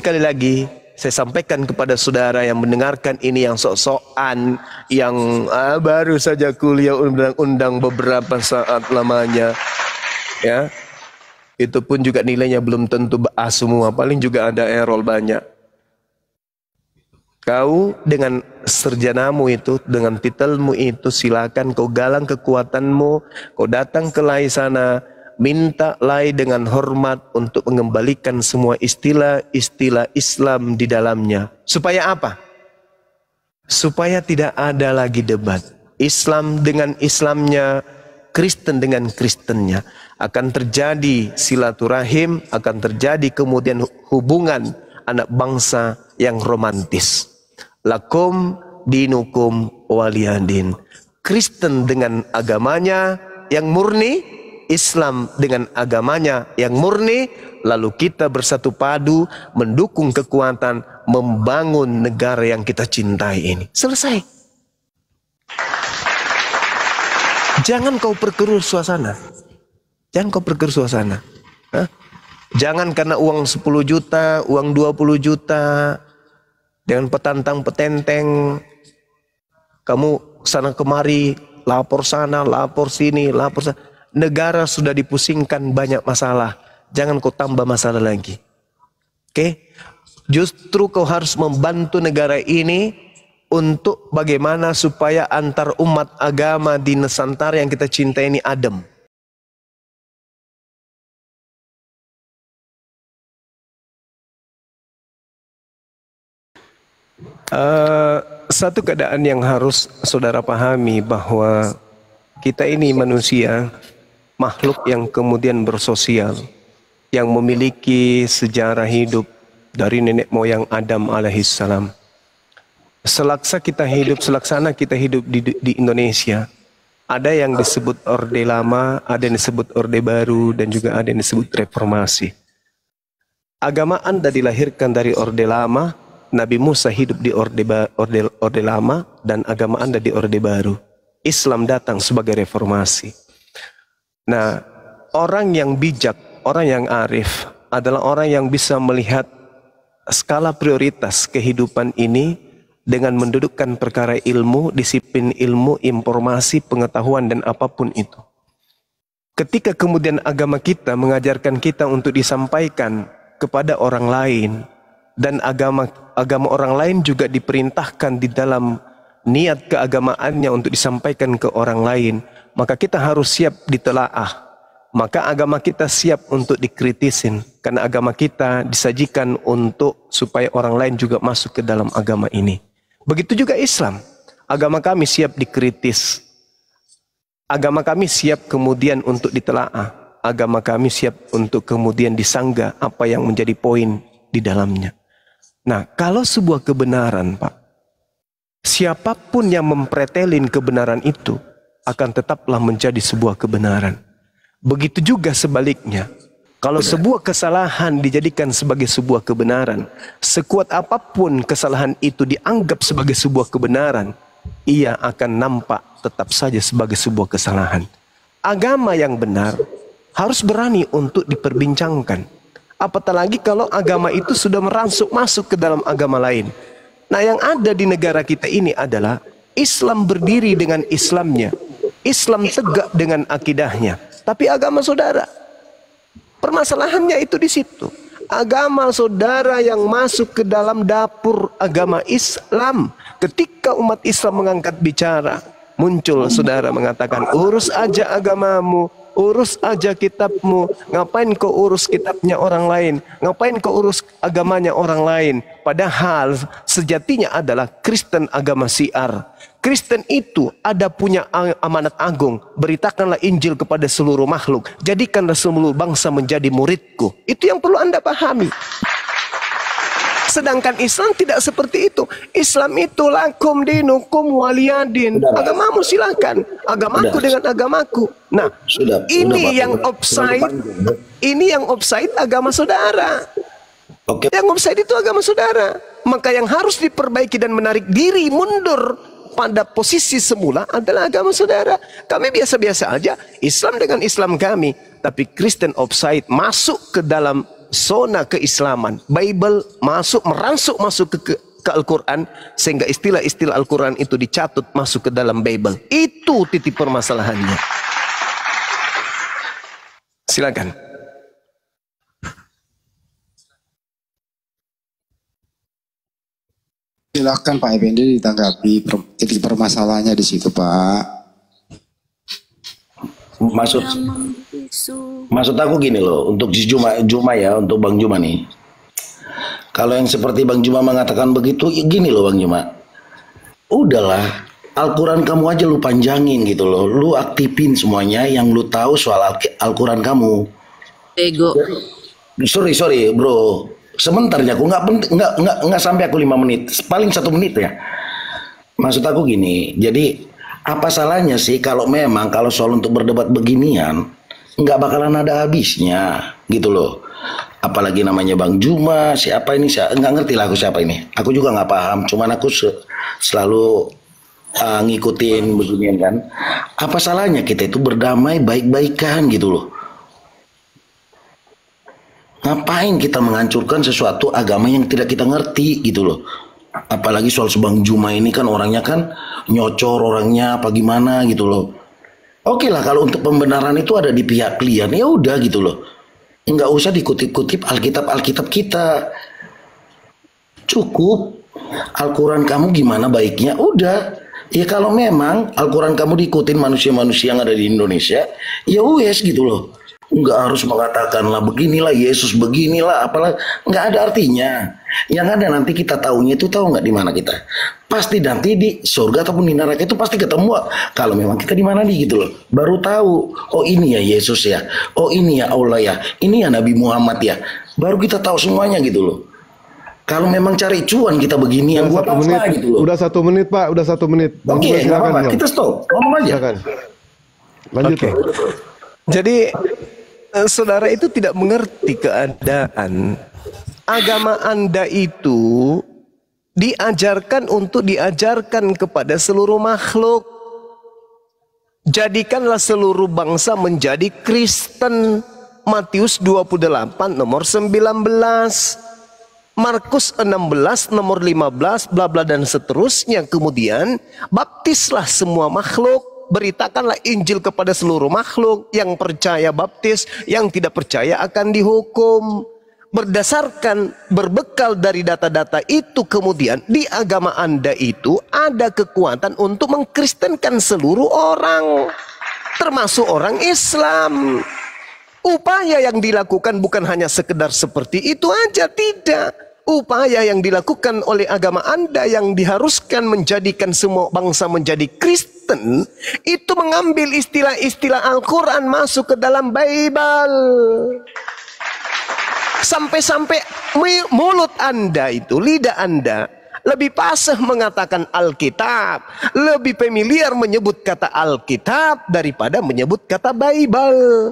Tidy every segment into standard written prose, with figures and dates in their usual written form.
sekali lagi saya sampaikan kepada saudara yang mendengarkan ini, yang sok-sokan, yang baru saja kuliah undang-undang beberapa saat lamanya, ya, itu pun juga nilainya belum tentu A semua, paling juga ada error banyak. Kau dengan sarjanamu itu, dengan titelmu itu, silakan kau galang kekuatanmu, kau datang ke Lai sana, minta Lai dengan hormat untuk mengembalikan semua istilah-istilah Islam di dalamnya. Supaya apa? Supaya tidak ada lagi debat. Islam dengan Islamnya, Kristen dengan Kristennya. Akan terjadi silaturahim, akan terjadi kemudian hubungan anak bangsa yang romantis. Lakum dinukum waliyadin. Kristen dengan agamanya yang murni, Islam dengan agamanya yang murni, lalu kita bersatu padu mendukung kekuatan membangun negara yang kita cintai ini. Selesai. Jangan kau perkeruh suasana. Jangan kau perkeruh suasana. Hah? Jangan karena uang 10 juta, uang 20 juta, dengan petantang petenteng, kamu sana kemari, lapor sana, lapor sini, lapor sana. Negara sudah dipusingkan banyak masalah. Jangan kau tambah masalah lagi. Oke? Justru kau harus membantu negara ini untuk bagaimana supaya antar umat agama di Nusantara yang kita cintai ini adem. Satu keadaan yang harus saudara pahami bahwa kita ini manusia, makhluk yang kemudian bersosial, yang memiliki sejarah hidup dari nenek moyang Adam alaihissalam. Selaksana kita hidup di Indonesia, ada yang disebut Orde Lama, ada yang disebut Orde Baru, dan juga ada yang disebut Reformasi. Agama Anda dilahirkan dari Orde Lama, Nabi Musa hidup di Orde Lama, dan agama Anda di Orde Baru. Islam datang sebagai reformasi. Nah, orang yang bijak, orang yang arif adalah orang yang bisa melihat skala prioritas kehidupan ini dengan mendudukkan perkara ilmu, disiplin ilmu, informasi, pengetahuan, dan apapun itu. Ketika kemudian agama kita mengajarkan kita untuk disampaikan kepada orang lain, dan agama orang lain juga diperintahkan di dalam niat keagamaannya untuk disampaikan ke orang lain, maka kita harus siap ditelaah. Maka agama kita siap untuk dikritisin, karena agama kita disajikan untuk supaya orang lain juga masuk ke dalam agama ini. Begitu juga Islam, agama kami siap dikritis, agama kami siap kemudian untuk ditelaah, agama kami siap untuk kemudian disanggah apa yang menjadi poin di dalamnya. Nah, kalau sebuah kebenaran, Pak, siapapun yang mempretelin kebenaran itu akan tetaplah menjadi sebuah kebenaran. Begitu juga sebaliknya. Kalau sebuah kesalahan dijadikan sebagai sebuah kebenaran, sekuat apapun kesalahan itu dianggap sebagai sebuah kebenaran, ia akan nampak tetap saja sebagai sebuah kesalahan. Agama yang benar harus berani untuk diperbincangkan. Apatah lagi kalau agama itu sudah masuk ke dalam agama lain. Nah, yang ada di negara kita ini adalah Islam berdiri dengan Islamnya, Islam tegak dengan akidahnya, tapi agama saudara. Permasalahannya itu di situ. Agama saudara yang masuk ke dalam dapur agama Islam. Ketika umat Islam mengangkat bicara, muncul saudara mengatakan, urus aja agamamu, urus aja kitabmu. Ngapain kau urus kitabnya orang lain? Ngapain kau urus agamanya orang lain? Padahal sejatinya adalah Kristen agama syiar. Kristen itu ada punya amanat agung. Beritakanlah Injil kepada seluruh makhluk. Jadikanlah seluruh bangsa menjadi muridku. Itu yang perlu Anda pahami. Sedangkan Islam tidak seperti itu. Islam itu lakum dinukum waliyadin. Agamamu silakan, agamaku dengan agamaku. Nah, ini yang offside. Ini yang offside agama saudara. Yang offside itu agama saudara. Maka yang harus diperbaiki dan menarik diri mundur pada posisi semula adalah agama saudara. Kami biasa-biasa aja, Islam dengan Islam kami. Tapi Kristen offside, masuk ke dalam zona keislaman. Bible masuk ke Al-Quran, sehingga istilah-istilah Al-Quran itu dicatut masuk ke dalam Bible. Itu titik permasalahannya. Silakan. Silakan Pak Effendi ditanggapi titik permasalahannya di situ, Pak. Maksud aku gini loh, untuk si Juma ya, untuk Bang Juma nih. Kalau yang seperti Bang Juma mengatakan begitu, gini loh Bang Juma. Udahlah, Al-Quran kamu aja lu panjangin gitu loh. Lu aktifin semuanya yang lu tahu soal Al-Quran kamu. Ego. Sorry bro. Sebentar ya, aku nggak sampai aku 5 menit, paling 1 menit ya. Maksud aku gini, jadi apa salahnya sih kalau soal untuk berdebat beginian nggak bakalan ada habisnya gitu loh. Apalagi namanya Bang Juma, siapa ini, nggak ngerti lah aku siapa ini. Aku juga nggak paham, cuman aku selalu ngikutin beginian kan. Apa salahnya kita itu berdamai baik-baikan gitu loh. Ngapain kita menghancurkan sesuatu agama yang tidak kita ngerti gitu loh. Apalagi soal Bang Juma ini kan orangnya kan nyocor orangnya apa gimana gitu loh. Oke lah kalau untuk pembenaran itu ada di pihak klien, ya udah gitu loh. Nggak usah dikutip-kutip Alkitab kita. Cukup Al-Quran kamu gimana baiknya, udah. Ya kalau memang Al-Quran kamu diikutin manusia-manusia yang ada di Indonesia, ya wes gitu loh. Nggak harus mengatakan lah beginilah Yesus beginilah apalah, nggak ada artinya. Yang ada nanti kita tahunya itu tahu nggak di mana kita? Pasti nanti di surga ataupun di neraka itu pasti ketemu. Kalau memang kita di mana nih gitu loh, baru tahu. Oh ini ya Yesus ya, oh ini ya Allah ya, ini ya Nabi Muhammad ya. Baru kita tahu semuanya gitu loh. Kalau memang cari cuan kita begini yang buat apa gitu loh. Udah 1 menit Pak, udah 1 menit. Oke, apa-apa. Kita stop, ngomong aja. Silakan. Lanjut. Okay. Jadi saudara itu tidak mengerti keadaan. Agama Anda itu diajarkan untuk diajarkan kepada seluruh makhluk. Jadikanlah seluruh bangsa menjadi Kristen. Matius 28 nomor 19, Markus 16 nomor 15, bla bla dan seterusnya. Kemudian baptislah semua makhluk. Beritakanlah Injil kepada seluruh makhluk. Yang percaya baptis, yang tidak percaya akan dihukum. Berbekal dari data-data itu, kemudian di agama Anda itu ada kekuatan untuk mengkristenkan seluruh orang, termasuk orang Islam. Upaya yang dilakukan bukan hanya sekedar seperti itu aja, tidak. Upaya yang dilakukan oleh agama Anda yang diharuskan menjadikan semua bangsa menjadi Kristen, itu mengambil istilah-istilah Al-Quran masuk ke dalam Bible. Sampai-sampai mulut Anda itu, lidah Anda lebih fasih mengatakan Alkitab, lebih familiar menyebut kata Alkitab daripada menyebut kata Bible.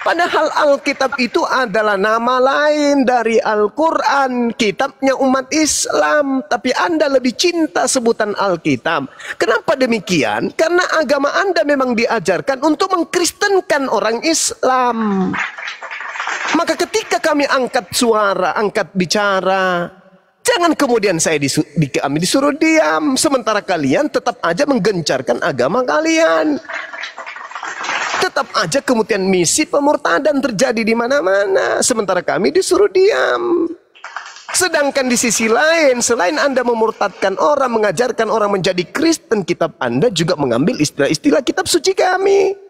Padahal Alkitab itu adalah nama lain dari Al-Quran, kitabnya umat Islam. Tapi Anda lebih cinta sebutan Alkitab. Kenapa demikian? Karena agama Anda memang diajarkan untuk mengkristenkan orang Islam. Maka ketika kami angkat suara, angkat bicara, jangan kemudian kami disuruh diam, sementara kalian tetap aja menggencarkan agama kalian. Tetap aja kemudian misi pemurtadan terjadi di mana-mana, sementara kami disuruh diam. Sedangkan di sisi lain, selain Anda memurtadkan orang, mengajarkan orang menjadi Kristen, kitab Anda juga mengambil istilah-istilah kitab suci kami.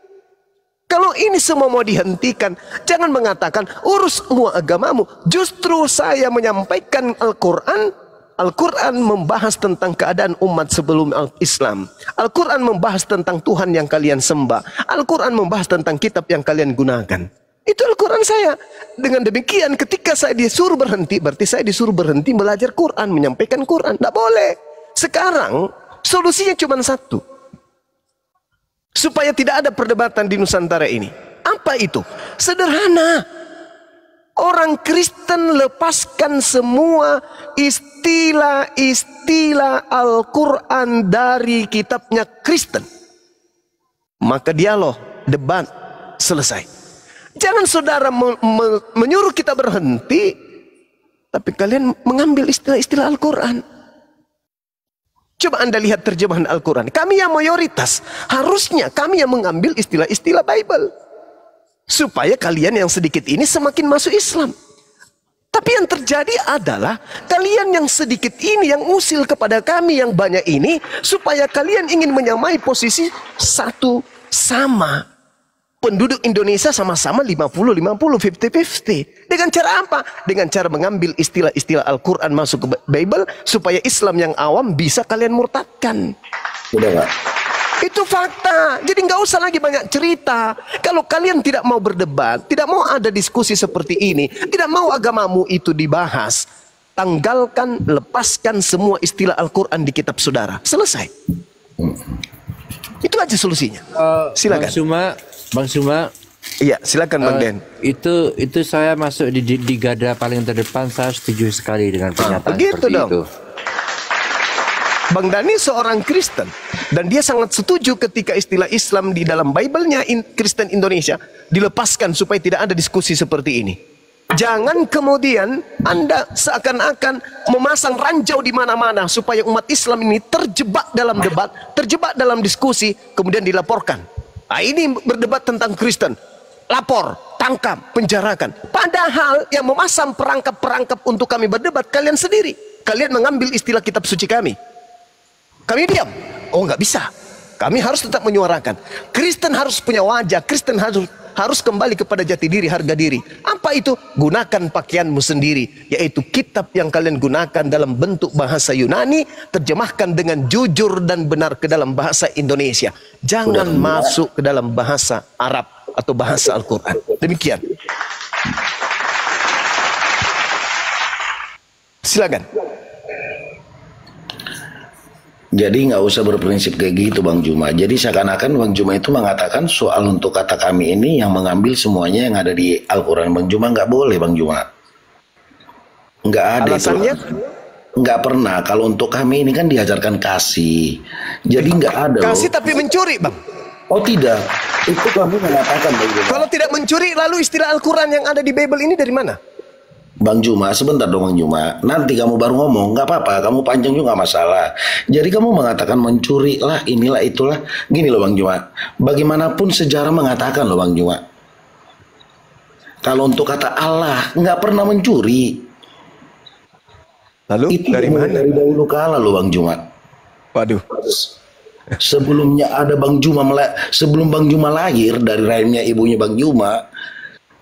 Kalau ini semua mau dihentikan, jangan mengatakan urus semua agamamu. Justru saya menyampaikan Al-Quran. Al-Quran membahas tentang keadaan umat sebelum Islam. Al-Quran membahas tentang Tuhan yang kalian sembah. Al-Quran membahas tentang kitab yang kalian gunakan. Itu Al-Quran saya. Dengan demikian ketika saya disuruh berhenti, berarti saya disuruh berhenti belajar Quran, menyampaikan Quran. Tidak boleh. Sekarang solusinya cuma satu. Supaya tidak ada perdebatan di Nusantara ini. Apa itu? Sederhana. Orang Kristen lepaskan semua istilah-istilah Al-Quran dari kitabnya Kristen. Maka dialog, debat, selesai. Jangan saudara menyuruh kita berhenti, tapi kalian mengambil istilah-istilah Al-Quran. Coba Anda lihat terjemahan Al-Quran. Kami yang mayoritas, harusnya kami yang mengambil istilah-istilah Bible. Supaya kalian yang sedikit ini semakin masuk Islam. Tapi yang terjadi adalah kalian yang sedikit ini yang usil kepada kami yang banyak ini supaya kalian ingin menyamai posisi satu sama. Penduduk Indonesia sama-sama 50-50, 50-50. Dengan cara apa? Dengan cara mengambil istilah-istilah Al-Quran masuk ke Bible supaya Islam yang awam bisa kalian murtadkan. Udah Pak. Itu fakta. Jadi nggak usah lagi banyak cerita. Kalau kalian tidak mau berdebat, tidak mau ada diskusi seperti ini, tidak mau agamamu itu dibahas, tanggalkan, lepaskan semua istilah Al-Quran di kitab saudara. Selesai. Itu aja solusinya. Silakan. Bang Suma. Iya, silakan Bang Den. Itu saya masuk di garda paling terdepan. Saya setuju sekali dengan pernyataan begitu seperti dong. itu. Bang Dani seorang Kristen dan dia sangat setuju ketika istilah Islam di dalam Bible-nya Kristen Indonesia dilepaskan supaya tidak ada diskusi seperti ini. Jangan kemudian Anda seakan-akan memasang ranjau di mana-mana supaya umat Islam ini terjebak dalam debat, terjebak dalam diskusi, kemudian dilaporkan. Nah, ini berdebat tentang Kristen. Lapor, tangkap, penjarakan. Padahal yang memasang perangkap-perangkap untuk kami berdebat kalian sendiri. Kalian mengambil istilah kitab suci kami. Kami diam. Oh, nggak bisa. Kami harus tetap menyuarakan. Kristen harus punya wajah. Kristen harus kembali kepada jati diri, harga diri. Apa itu? Gunakan pakaianmu sendiri. Yaitu kitab yang kalian gunakan dalam bentuk bahasa Yunani. Terjemahkan dengan jujur dan benar ke dalam bahasa Indonesia. Jangan masuk ke dalam bahasa Arab atau bahasa Al-Quran. Demikian. Silakan. Jadi nggak usah berprinsip kayak gitu Bang Juma. Jadi seakan-akan Bang Juma itu mengatakan soal untuk kata kami ini yang mengambil semuanya yang ada di Al-Quran. Bang Juma nggak boleh Bang Juma. Nggak ada. Alasannya? Nggak pernah. Kalau untuk kami ini kan diajarkan kasih. Jadi nggak ada. Kasih tapi mencuri Bang. Oh tidak. Itu kamu mengatakan Bang Juma. Kalau tidak mencuri lalu istilah Al-Quran yang ada di Bible ini dari mana? Bang Juma, sebentar dong Bang Juma. Nanti kamu baru ngomong, nggak apa-apa. Kamu panjang juga nggak masalah. Jadi kamu mengatakan mencuri lah, inilah itulah. Gini loh Bang Juma. Bagaimanapun sejarah mengatakan loh Bang Juma. Kalau untuk kata Allah nggak pernah mencuri. Lalu Itu dari mana? Dari dahulu kala loh Bang Juma. Waduh. Sebelumnya ada Bang Juma, sebelum Bang Juma lahir dari rahimnya ibunya Bang Juma,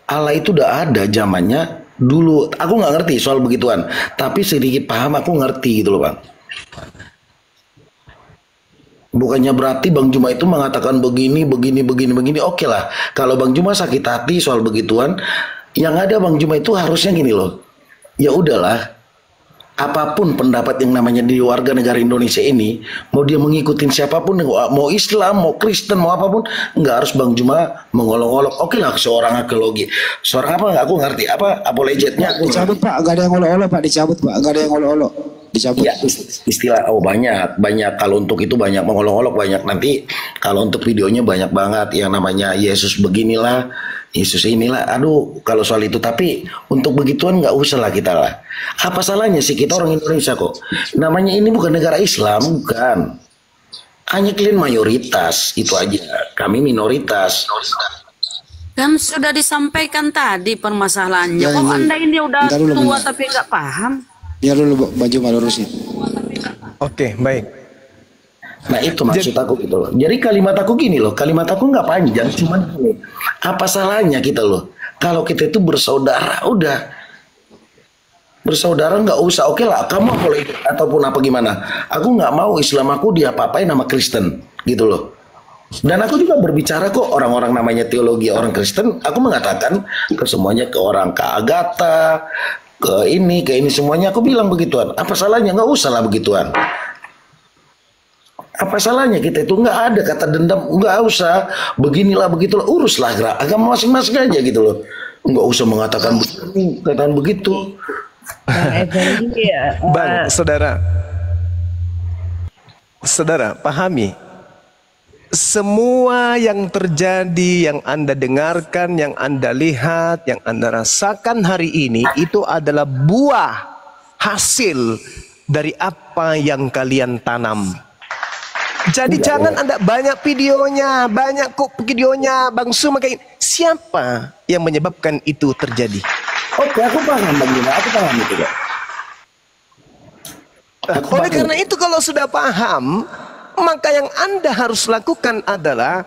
Allah itu udah ada zamannya. Dulu aku nggak ngerti soal begituan, tapi sedikit paham aku ngerti gitu loh Bang. Bukannya berarti Bang Juma itu mengatakan begini. Oke lah, kalau Bang Juma sakit hati soal begituan, yang ada Bang Juma itu harusnya gini loh. Ya udahlah, apapun pendapat yang namanya di warga negara Indonesia ini, mau dia mengikutin siapapun, mau Islam, mau Kristen, mau apapun, nggak harus Bang Juma mengolok-olok. Oke lah, seorang arkeologi, seorang apa nggak aku ngerti apa apologetnya. Dicabut Pak, nggak ada yang olok-olok Pak, dicabut Pak, nggak ada yang olok-olok, dicabut. Ya, istilah banyak kalau untuk itu banyak mengolok-olok banyak. Nanti kalau untuk videonya banyak banget yang namanya Yesus beginilah, Yesus inilah. Aduh, kalau soal itu. Tapi untuk begituan nggak usah lah kita lah. Apa salahnya sih kita orang Indonesia kok? Namanya ini bukan negara Islam, bukan. Hanya kalian mayoritas, itu aja. Kami minoritas. Kan sudah disampaikan tadi permasalahannya. Ya, Kok ini- Anda ini udah bentar dulu, tua bentar. tapi nggak paham? Biar dulu baju malu lurusin. Oke, baik. Nah itu maksud aku gitu loh. Jadi kalimat aku gini loh. Kalimat aku nggak panjang, cuman gini. Apa salahnya kita loh? Kalau kita itu bersaudara, udah. Bersaudara nggak usah. Oke lah, kamu boleh ataupun apa gimana. Aku nggak mau Islam aku diapa-apain nama Kristen, gitu loh. Dan aku juga berbicara kok orang-orang namanya teologi orang Kristen. Aku mengatakan ke semuanya, ke orang ke Agatha, ke ini semuanya. Aku bilang begituan. Apa salahnya? Nggak usah lah begituan. Apa salahnya kita itu nggak ada kata dendam, nggak usah beginilah begitulah, uruslah gerak agama masing-masing aja gitu loh, nggak usah mengatakan begini, katakan begitu. Bang, saudara, pahami, semua yang terjadi, yang Anda dengarkan, yang Anda lihat, yang Anda rasakan hari ini, itu adalah buah hasil dari apa yang kalian tanam. Jadi jangan Anda banyak videonya, banyak kok videonya Bang Suma kayak gini. Siapa yang menyebabkan itu terjadi? Oke, aku paham Bang Juma, aku paham itu kok. Oleh karena itu kalau sudah paham, maka yang Anda harus lakukan adalah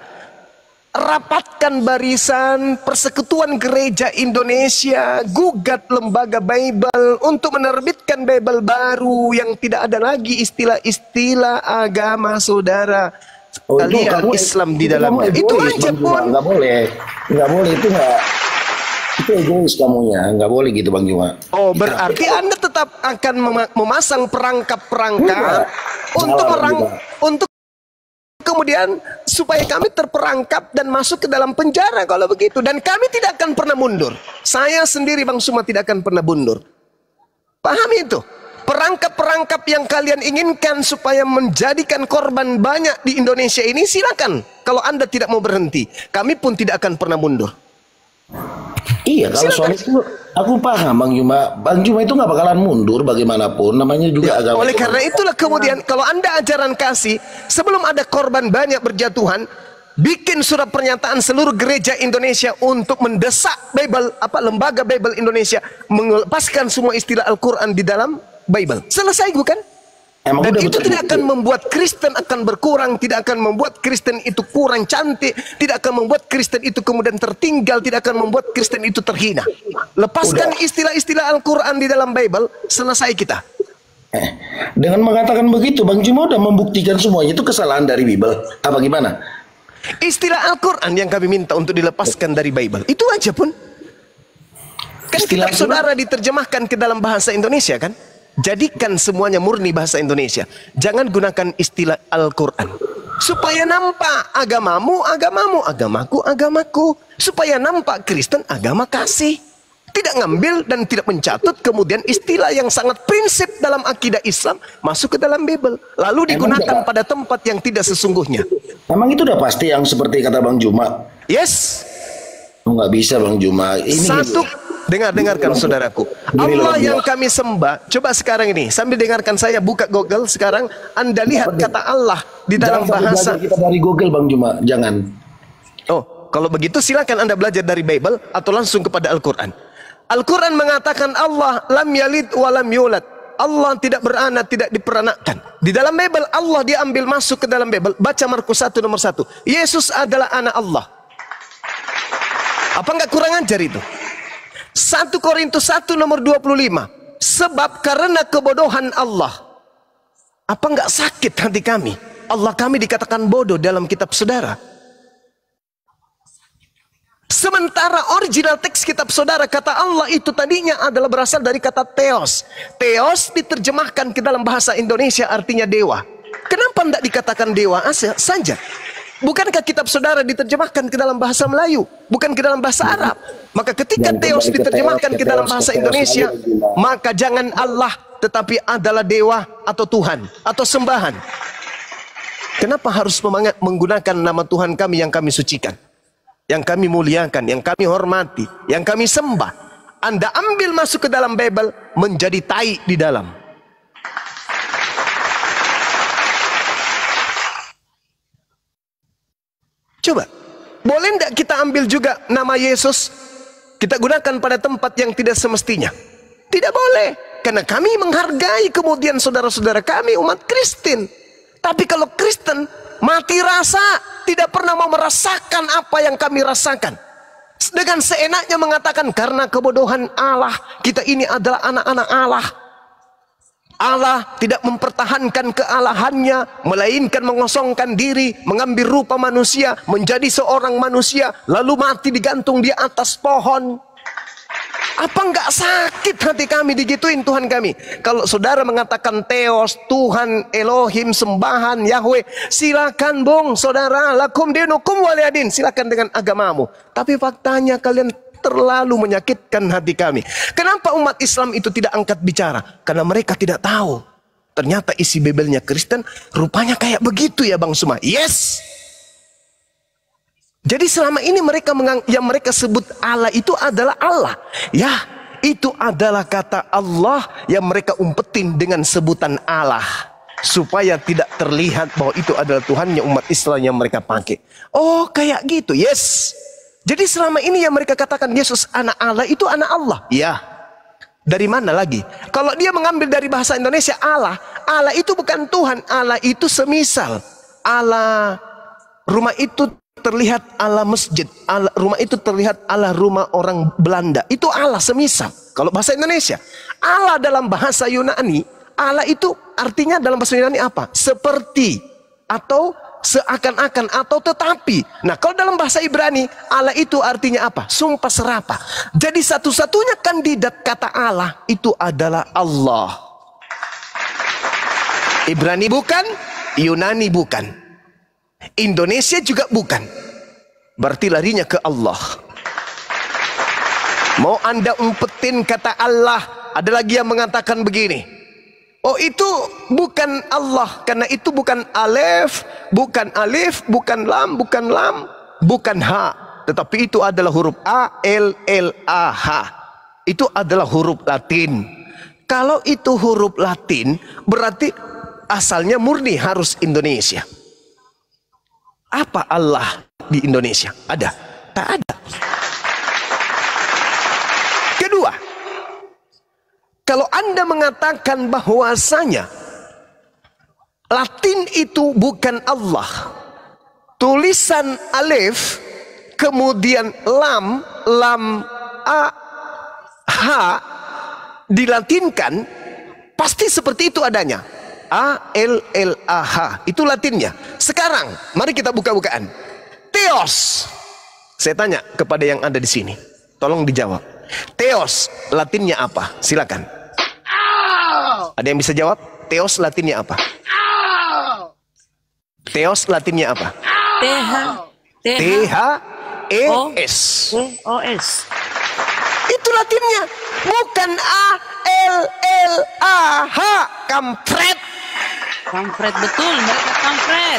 rapatkan barisan Persekutuan Gereja Indonesia, gugat lembaga Bible untuk menerbitkan Bible baru yang tidak ada lagi istilah-istilah agama saudara. Kalian Islam di dalamnya. Itu aja pun. Nggak boleh itu egois kamunya, nggak boleh gitu Bang Juma. Oh, berarti Anda tetap akan memasang perangkap-perangkap untuk kemudian supaya kami terperangkap dan masuk ke dalam penjara kalau begitu. Dan kami tidak akan pernah mundur. Saya sendiri Bang Suma tidak akan pernah mundur. Pahami itu? Perangkap-perangkap yang kalian inginkan supaya menjadikan korban banyak di Indonesia ini, silakan. Kalau Anda tidak mau berhenti, kami pun tidak akan pernah mundur. Iya, kalau soal itu aku paham Bang Juma. Bang Juma itu nggak bakalan mundur bagaimanapun, namanya juga Ya, agama. oleh karena itulah kemudian kalau Anda ajaran kasih, sebelum ada korban banyak berjatuhan, bikin surat pernyataan seluruh gereja Indonesia untuk mendesak lembaga Bible Indonesia melepaskan semua istilah Al-Quran di dalam Bible. Selesai bukan? Emang Dan udah itu betul tidak akan membuat Kristen akan berkurang, tidak akan membuat Kristen itu kurang cantik, tidak akan membuat Kristen itu kemudian tertinggal, tidak akan membuat Kristen itu terhina. Lepaskan istilah-istilah Al-Quran di dalam Bible, selesai kita. Dengan mengatakan begitu, Bang Juma udah membuktikan semuanya itu kesalahan dari Bible. Apa gimana? Istilah Al-Quran yang kami minta untuk dilepaskan dari Bible, itu aja pun. Kan Istilah kitab saudara diterjemahkan ke dalam bahasa Indonesia kan? Jadikan semuanya murni bahasa Indonesia. Jangan gunakan istilah Al-Quran. Supaya nampak agamamu, agamamu, agamaku, agamaku. Supaya nampak Kristen, agama kasih. Tidak ngambil dan tidak mencatut kemudian istilah yang sangat prinsip dalam akidah Islam masuk ke dalam Bible. Lalu digunakan pada tempat yang tidak sesungguhnya. Emang itu udah pasti yang seperti kata Bang Juma? Yes. Oh, nggak bisa Bang Juma. Ini Satu. Dengarkan saudaraku. Allah yang kami sembah. Coba sekarang ini sambil dengarkan saya buka Google sekarang. Anda lihat kata Allah di dalam bahasa. Kita dari Google Bang Juma, jangan. Oh, kalau begitu silakan Anda belajar dari Bible atau langsung kepada Al-Quran. Al-Quran mengatakan Allah lam yalid wa lam yulad. Allah tidak beranak, tidak diperanakkan. Di dalam Bible Allah diambil masuk ke dalam Bible. Baca Markus 1 nomor 1. Yesus adalah anak Allah. Apa enggak kurang ajar itu? 1 Korintus 1 nomor 25. Sebab karena kebodohan Allah. Apa enggak sakit hati kami? Allah kami dikatakan bodoh dalam kitab saudara. Sementara original teks kitab saudara kata Allah itu tadinya adalah berasal dari kata theos. Theos diterjemahkan ke dalam bahasa Indonesia artinya dewa. Kenapa tidak dikatakan dewa saja? Bukankah kitab saudara diterjemahkan ke dalam bahasa Melayu, bukan ke dalam bahasa Arab? Maka ketika theos diterjemahkan ke dalam bahasa Indonesia, maka jangan Allah tetapi adalah dewa atau Tuhan atau sembahan. Kenapa harus menggunakan nama Tuhan kami yang kami sucikan, yang kami muliakan, yang kami hormati, yang kami sembah? Anda ambil masuk ke dalam Bible menjadi tai di dalam. Coba, boleh tidak kita ambil juga nama Yesus, kita gunakan pada tempat yang tidak semestinya? Tidak boleh, karena kami menghargai kemudian saudara-saudara kami umat Kristen. Tapi kalau Kristen mati rasa, tidak pernah mau merasakan apa yang kami rasakan. Dengan seenaknya mengatakan karena kebodohan Allah, kita ini adalah anak-anak Allah. Allah tidak mempertahankan kealahannya, melainkan mengosongkan diri, mengambil rupa manusia, menjadi seorang manusia, lalu mati digantung di atas pohon. Apa enggak sakit hati kami digituin Tuhan kami? Kalau saudara mengatakan Theos, Tuhan, Elohim, sembahan, Yahweh, silakan bung saudara, lakum dinukum waliyadin, silakan dengan agamamu. Tapi faktanya kalian terlalu menyakitkan hati kami. Kenapa umat Islam itu tidak angkat bicara? Karena mereka tidak tahu. Ternyata isi Bibelnya Kristen rupanya kayak begitu ya Bang Suma. Yes. Jadi selama ini yang mereka sebut Allah itu adalah Allah. Ya, itu adalah kata Allah yang mereka umpetin dengan sebutan Allah. Supaya tidak terlihat bahwa itu adalah Tuhannya umat Islam yang mereka pakai. Oh, kayak gitu, yes. Jadi selama ini yang mereka katakan Yesus anak Allah, itu anak Allah. Ya, dari mana lagi? Kalau dia mengambil dari bahasa Indonesia Allah, Allah itu bukan Tuhan, Allah itu semisal. Allah, rumah itu terlihat Allah masjid, Allah, rumah itu terlihat Allah rumah orang Belanda. Itu Allah semisal. Kalau bahasa Indonesia, Allah dalam bahasa Yunani, Allah itu artinya dalam bahasa Yunani apa? Seperti, atau seakan-akan, atau tetapi. Nah, kalau dalam bahasa Ibrani, Allah itu artinya apa? Sumpah serapah. Jadi satu-satunya kandidat kata Allah itu adalah Allah. Ibrani bukan, Yunani bukan, Indonesia juga bukan. Berarti larinya ke Allah. Mau Anda umpetin kata Allah, ada lagi yang mengatakan begini. Oh, itu bukan Allah, karena itu bukan alif, bukan lam, bukan ha. Tetapi itu adalah huruf A, L, L, A, H. Itu adalah huruf Latin. Kalau itu huruf Latin, berarti asalnya murni harus Indonesia. Apa Allah di Indonesia? Ada? Tak ada. Kedua, kalau Anda mengatakan bahwasanya Latin itu bukan Allah, tulisan alif, kemudian lam, a, h, dilatinkan, pasti seperti itu adanya. A, L, L, A, H. Itu Latinnya. Sekarang, mari kita buka-bukaan. Theos. Saya tanya kepada yang ada di sini. Tolong dijawab. Theos, Latinnya apa? Silakan. Ada yang bisa jawab? Theos, Latinnya apa? Theos, Latinnya apa? T-H-E-S. Itu Latinnya. Bukan A, L, L, A, H. Kampret. Kampret betul, mereka kampret.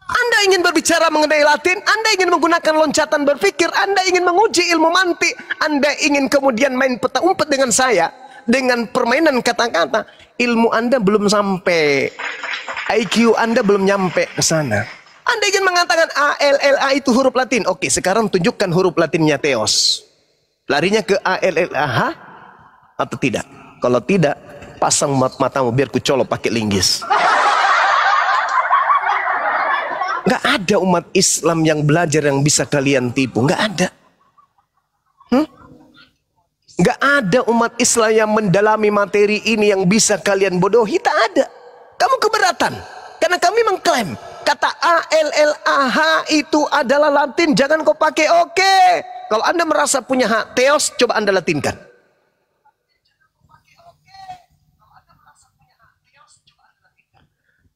Anda ingin berbicara mengenai Latin, Anda ingin menggunakan loncatan berpikir, Anda ingin menguji ilmu mantik, Anda ingin kemudian main peta umpet dengan saya, dengan permainan kata-kata, ilmu Anda belum sampai, IQ Anda belum nyampe ke sana. Anda ingin mengatakan A, L, L, A itu huruf Latin. Oke, sekarang tunjukkan huruf Latinnya Theos. Larinya ke A, L, L, A, H atau tidak? Kalau tidak, pasang matamu biar ku colok pakai linggis. Nggak ada umat Islam yang belajar yang bisa kalian tipu. Nggak ada. Nggak ada umat Islam yang mendalami materi ini yang bisa kalian bodohi. Tak ada. Kamu keberatan. Karena kami mengklaim kata A, L, L, A, H itu adalah Latin. Jangan kau pakai. Oke. Kalau Anda merasa punya hak Theos, coba Anda latinkan.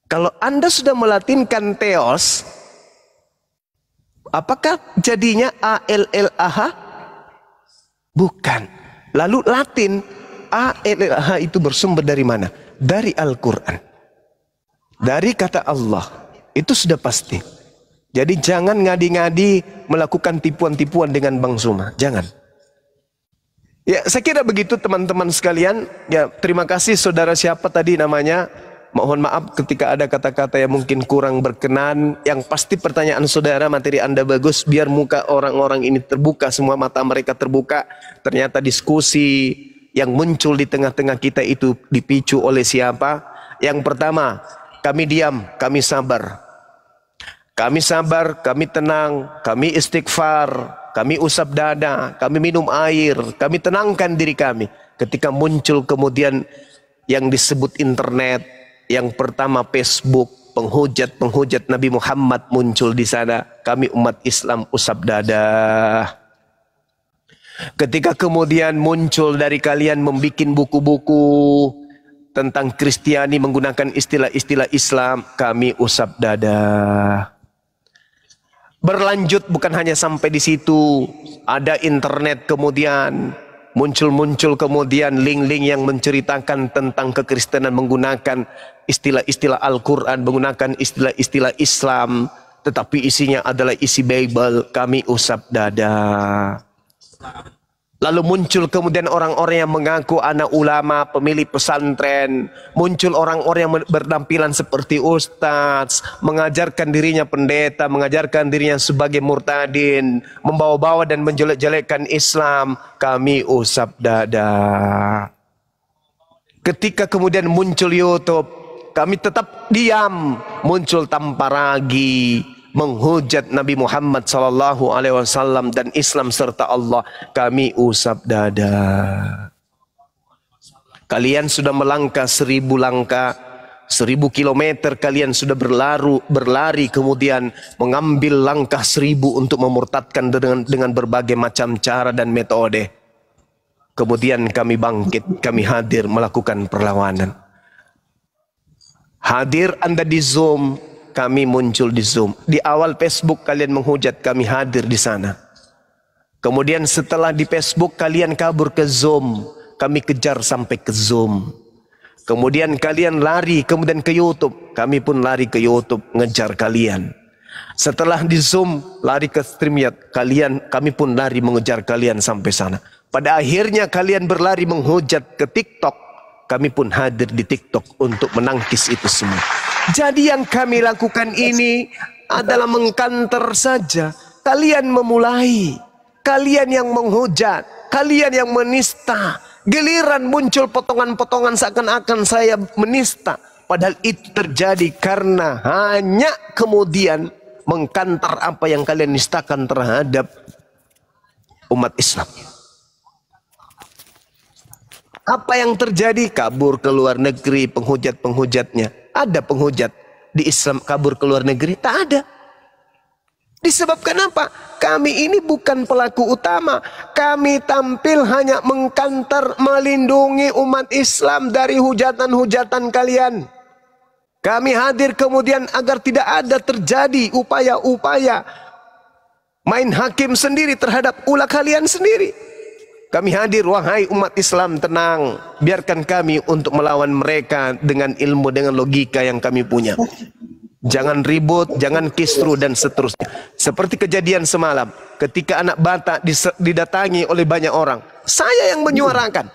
Kalau Anda sudah melatinkan Theos, apakah jadinya A, L, L, A, H? Bukan. Lalu Latin A, L, L, A, H itu bersumber dari mana? Dari Al-Quran. Dari kata Allah. Itu sudah pasti. Jadi jangan ngadi-ngadi melakukan tipuan-tipuan dengan Bang Suma. Jangan. Ya, saya kira begitu teman-teman sekalian. Ya, terima kasih saudara siapa tadi namanya. Mohon maaf ketika ada kata-kata yang mungkin kurang berkenan. Yang pasti pertanyaan saudara, materi Anda bagus. Biar muka orang-orang ini terbuka, semua mata mereka terbuka. Ternyata diskusi yang muncul di tengah-tengah kita itu dipicu oleh siapa? Yang pertama, kami diam, kami sabar. Kami sabar, kami tenang, kami istighfar, kami usap dada, kami minum air, kami tenangkan diri kami. Ketika muncul kemudian yang disebut internet, yang pertama Facebook, penghujat Nabi Muhammad muncul di sana. Kami umat Islam usap dada. Ketika kemudian muncul dari kalian membuat buku-buku tentang Kristiani menggunakan istilah-istilah Islam, kami usap dada. Berlanjut bukan hanya sampai di situ, ada internet kemudian muncul kemudian link-link yang menceritakan tentang kekristenan menggunakan istilah-istilah Al-Quran, menggunakan istilah-istilah Islam. tetapi isinya adalah isi Bible, kami usap dada. Lalu muncul kemudian orang-orang yang mengaku anak ulama, pemilik pesantren. Muncul orang-orang yang bertampilan seperti ustaz, mengajarkan dirinya pendeta, mengajarkan dirinya sebagai murtadin, membawa-bawa dan menjelek-jelekkan Islam. Kami usap dada. Ketika kemudian muncul YouTube, kami tetap diam. Muncul tanpa ragi, menghujat Nabi Muhammad SAW dan Islam serta Allah, kami usap dada. Kalian sudah melangkah 1000 langkah, 1000 kilometer kalian sudah berlari kemudian mengambil langkah 1000 untuk memurtadkan dengan berbagai macam cara dan metode. Kemudian kami bangkit, kami hadir melakukan perlawanan. Hadir Anda di Zoom, kami muncul di Zoom. Di awal Facebook kalian menghujat, kami hadir di sana. Kemudian setelah di Facebook kalian kabur ke Zoom, kami kejar sampai ke Zoom. Kemudian kalian lari kemudian ke YouTube, kami pun lari ke YouTube ngejar kalian. Setelah di Zoom lari ke StreamYard, kami pun lari mengejar kalian sampai sana. Pada akhirnya kalian berlari menghujat ke TikTok, kami pun hadir di TikTok untuk menangkis itu semua. Jadi yang kami lakukan ini adalah mengkanter saja. Kalian memulai, kalian yang menghujat, kalian yang menista. Giliran muncul potongan-potongan seakan-akan saya menista. Padahal itu terjadi karena hanya kemudian mengkanter apa yang kalian nistakan terhadap umat Islam. Apa yang terjadi? Kabur ke luar negeri penghujat-penghujatnya. Ada penghujat di Islam kabur ke luar negeri? Tak ada. Disebabkan apa? Kami ini bukan pelaku utama. Kami tampil hanya mengkantar, melindungi umat Islam dari hujatan-hujatan kalian. Kami hadir kemudian agar tidak ada terjadi upaya-upaya main hakim sendiri terhadap ulah kalian sendiri. Kami hadir, wahai umat Islam, tenang. Biarkan kami untuk melawan mereka dengan ilmu, dengan logika yang kami punya. Jangan ribut, jangan kisru dan seterusnya. Seperti kejadian semalam, ketika anak Batak didatangi oleh banyak orang. Saya yang menyuarakan.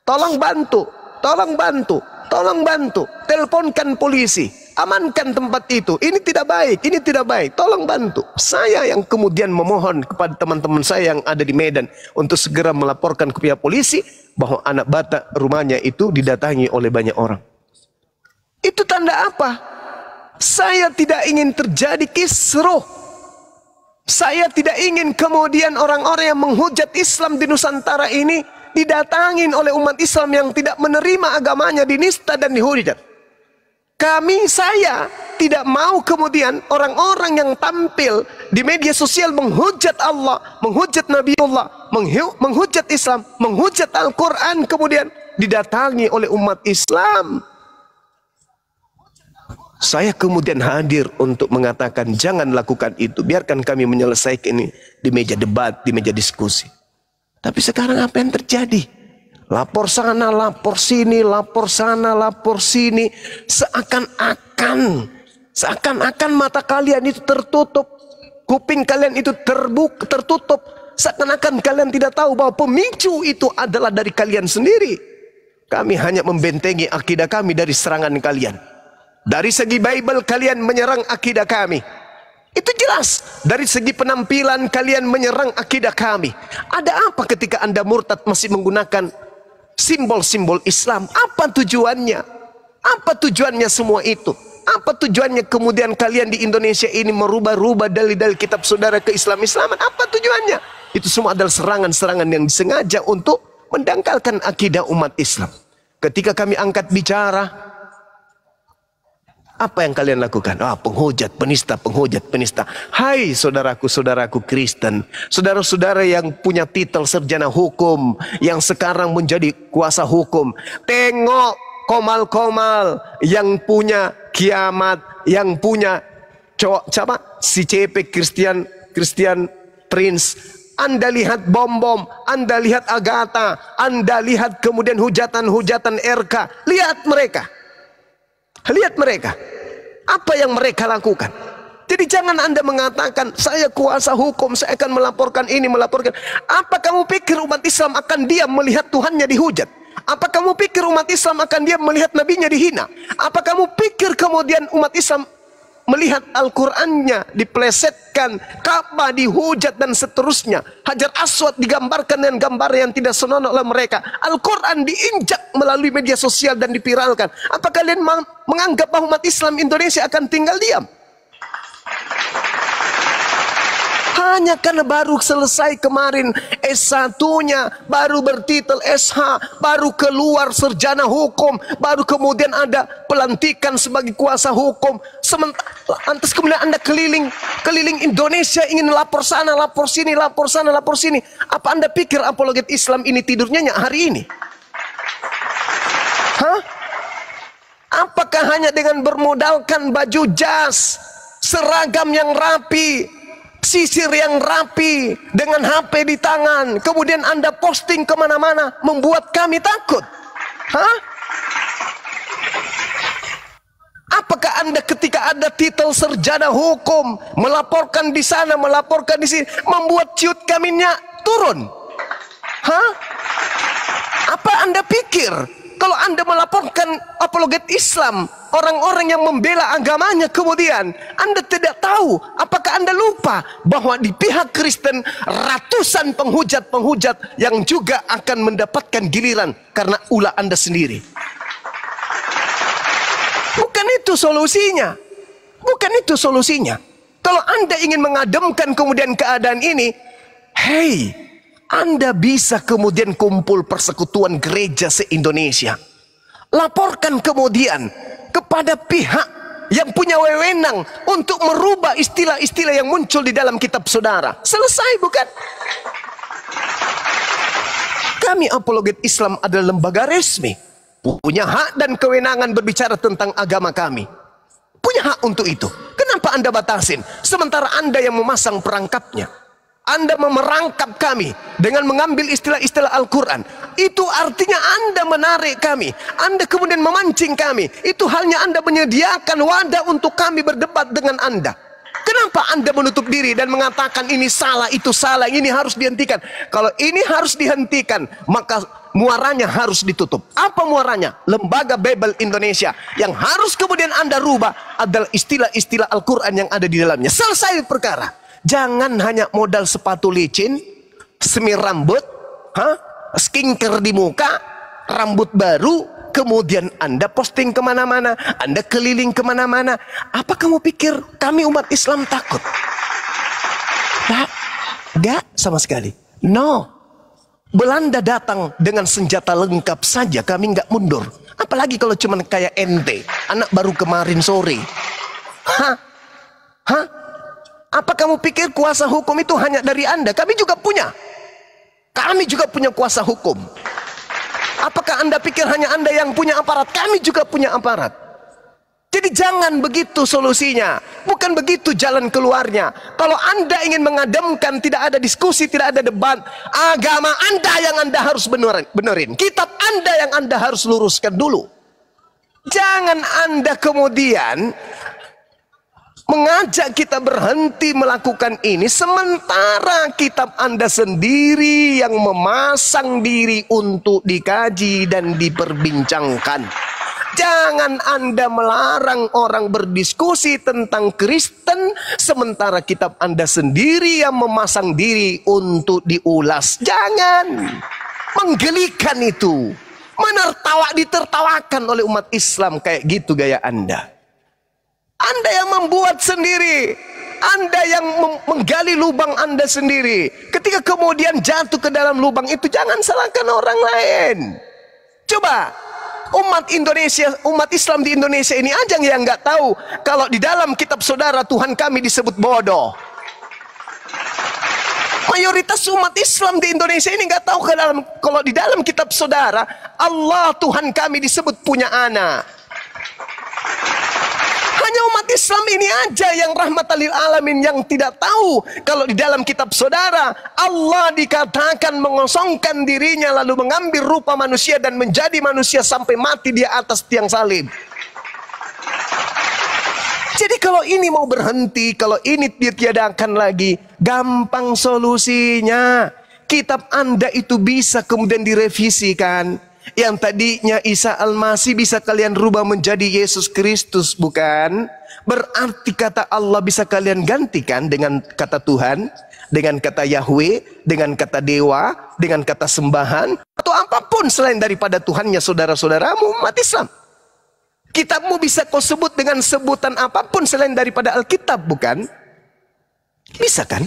Tolong bantu, tolong bantu, tolong bantu. Teleponkan polisi. Amankan tempat itu. Ini tidak baik, ini tidak baik. Tolong bantu. Saya yang kemudian memohon kepada teman-teman saya yang ada di Medan untuk segera melaporkan ke pihak polisi bahwa anak Batak rumahnya itu didatangi oleh banyak orang. Itu tanda apa? Saya tidak ingin terjadi kisruh. Saya tidak ingin kemudian orang-orang yang menghujat Islam di Nusantara ini didatangin oleh umat Islam yang tidak menerima agamanya, dinista dan dihujat. Saya tidak mau kemudian orang-orang yang tampil di media sosial menghujat Allah, menghujat Nabiullah, menghujat Islam, menghujat Al-Quran kemudian didatangi oleh umat Islam. Saya kemudian hadir untuk mengatakan jangan lakukan itu. Biarkan kami menyelesaikan ini di meja debat, di meja diskusi. Tapi sekarang apa yang terjadi? Lapor sana, lapor sini, lapor sana, lapor sini. Seakan-akan mata kalian itu tertutup. Kuping kalian itu tertutup. Seakan-akan kalian tidak tahu bahwa pemicu itu adalah dari kalian sendiri. Kami hanya membentengi akidah kami dari serangan kalian. Dari segi Bible kalian menyerang akidah kami. Itu jelas. Dari segi penampilan kalian menyerang akidah kami. Ada apa ketika Anda murtad masih menggunakan simbol-simbol Islam? Apa tujuannya? Apa tujuannya semua itu? Apa tujuannya kemudian kalian di Indonesia ini merubah-rubah dalil-dalil kitab saudara ke Islam-Islaman? Apa tujuannya? Itu semua adalah serangan-serangan yang disengaja untuk mendangkalkan akidah umat Islam. Ketika kami angkat bicara, apa yang kalian lakukan? Penghujat, penista, penghujat, penista. Hai saudaraku-saudaraku Kristen, saudara-saudara yang punya titel sarjana hukum, yang sekarang menjadi kuasa hukum. Tengok komal-komal yang punya Kiamat, yang punya si CP Christian Prince. Anda lihat bom-bom, Anda lihat Agatha, Anda lihat kemudian hujatan-hujatan RK. Lihat mereka. Lihat mereka. Apa yang mereka lakukan? Jadi jangan Anda mengatakan, saya kuasa hukum, saya akan melaporkan ini, melaporkan. Apa kamu pikir umat Islam akan diam melihat Tuhannya dihujat? Apa kamu pikir umat Islam akan diam melihat nabinya dihina? Apa kamu pikir kemudian umat Islam melihat Al-Qur'annya diplesetkan, Ka'bah dihujat dan seterusnya, Hajar Aswad digambarkan dengan gambar yang tidak senonoh oleh mereka, Al-Qur'an diinjak melalui media sosial dan dipiralkan? Apa kalian menganggap bahwa umat Islam Indonesia akan tinggal diam? Hanya karena baru selesai kemarin S1-nya, baru bertitel SH, baru keluar sarjana hukum, baru kemudian ada pelantikan sebagai kuasa hukum. Lantas kemudian Anda keliling Indonesia ingin lapor sana, lapor sini, lapor sana, lapor sini. Apa Anda pikir apologet Islam ini tidurnya nyak hari ini? Hah? Apakah hanya dengan bermodalkan baju jas, seragam yang rapi, sisir yang rapi, dengan HP di tangan, kemudian Anda posting kemana-mana, membuat kami takut? Hah? Apakah Anda ketika ada titel sarjana hukum, melaporkan di sana, melaporkan di sini, membuat ciut kaminya turun? Hah? Apa Anda pikir kalau Anda melaporkan apologet Islam, orang-orang yang membela agamanya, kemudian Anda tidak tahu, apakah Anda lupa bahwa di pihak Kristen ratusan penghujat-penghujat yang juga akan mendapatkan giliran karena ulah Anda sendiri? Bukan itu solusinya. Bukan itu solusinya. Kalau Anda ingin mengademkan kemudian keadaan ini, hey, Anda bisa kemudian kumpul persekutuan gereja se-Indonesia. Laporkan kemudian kepada pihak yang punya wewenang untuk merubah istilah-istilah yang muncul di dalam kitab saudara. Selesai, bukan? Kami apologet Islam adalah lembaga resmi, punya hak dan kewenangan berbicara tentang agama kami. Punya hak untuk itu. Kenapa Anda batasin? Sementara Anda yang memasang perangkapnya. Anda memerangkap kami dengan mengambil istilah-istilah Al-Quran. Itu artinya Anda menarik kami. Anda kemudian memancing kami. Itu halnya Anda menyediakan wadah untuk kami berdebat dengan Anda. Kenapa Anda menutup diri dan mengatakan ini salah, itu salah, ini harus dihentikan? Kalau ini harus dihentikan, maka muaranya harus ditutup. Apa muaranya? Lembaga Bible Indonesia. Yang harus kemudian Anda rubah adalah istilah-istilah Al-Quran yang ada di dalamnya. Selesai perkara. Jangan hanya modal sepatu licin, semir rambut, skincare di muka, rambut baru, kemudian Anda posting kemana-mana, Anda keliling kemana-mana. Apa kamu pikir kami umat Islam takut? Enggak sama sekali. No. Belanda datang dengan senjata lengkap saja, kami nggak mundur. Apalagi kalau cuman kayak ente, anak baru kemarin sore. Apa kamu pikir kuasa hukum itu hanya dari Anda? Kami juga punya. Kami juga punya kuasa hukum. Apakah Anda pikir hanya Anda yang punya aparat? Kami juga punya aparat. Jadi jangan begitu solusinya. Bukan begitu jalan keluarnya. Kalau Anda ingin mengademkan, tidak ada diskusi, tidak ada debat, agama Anda yang Anda harus benerin. Kitab Anda yang Anda harus luruskan dulu. Jangan Anda kemudian mengajak kita berhenti melakukan ini, sementara kitab Anda sendiri yang memasang diri untuk dikaji dan diperbincangkan. Jangan Anda melarang orang berdiskusi tentang Kristen, sementara kitab Anda sendiri yang memasang diri untuk diulas. Jangan. Menggelikan itu. Ditertawakan oleh umat Islam kayak gitu gaya Anda. Anda yang membuat sendiri, Anda yang menggali lubang Anda sendiri. Ketika kemudian jatuh ke dalam lubang itu, jangan salahkan orang lain. Coba umat Indonesia, umat Islam di Indonesia ini aja yang nggak tahu kalau di dalam kitab saudara Tuhan kami disebut bodoh. Mayoritas umat Islam di Indonesia ini nggak tahu kalau di dalam kitab saudara Allah Tuhan kami disebut punya anak. Hanya umat Islam ini aja yang rahmatan lil alamin yang tidak tahu kalau di dalam kitab saudara Allah dikatakan mengosongkan dirinya lalu mengambil rupa manusia dan menjadi manusia sampai mati di atas tiang salib. Jadi kalau ini mau berhenti, kalau ini ditiadakan lagi, gampang solusinya. Kitab Anda itu bisa kemudian direvisikan. Yang tadinya Isa Al-Masih bisa kalian rubah menjadi Yesus Kristus, bukan? Berarti kata Allah bisa kalian gantikan dengan kata Tuhan, dengan kata Yahweh, dengan kata dewa, dengan kata sembahan, atau apapun selain daripada Tuhannya saudara-saudaramu umat Islam. Kitabmu bisa kau sebut dengan sebutan apapun selain daripada Alkitab, bukan? Bisa kan?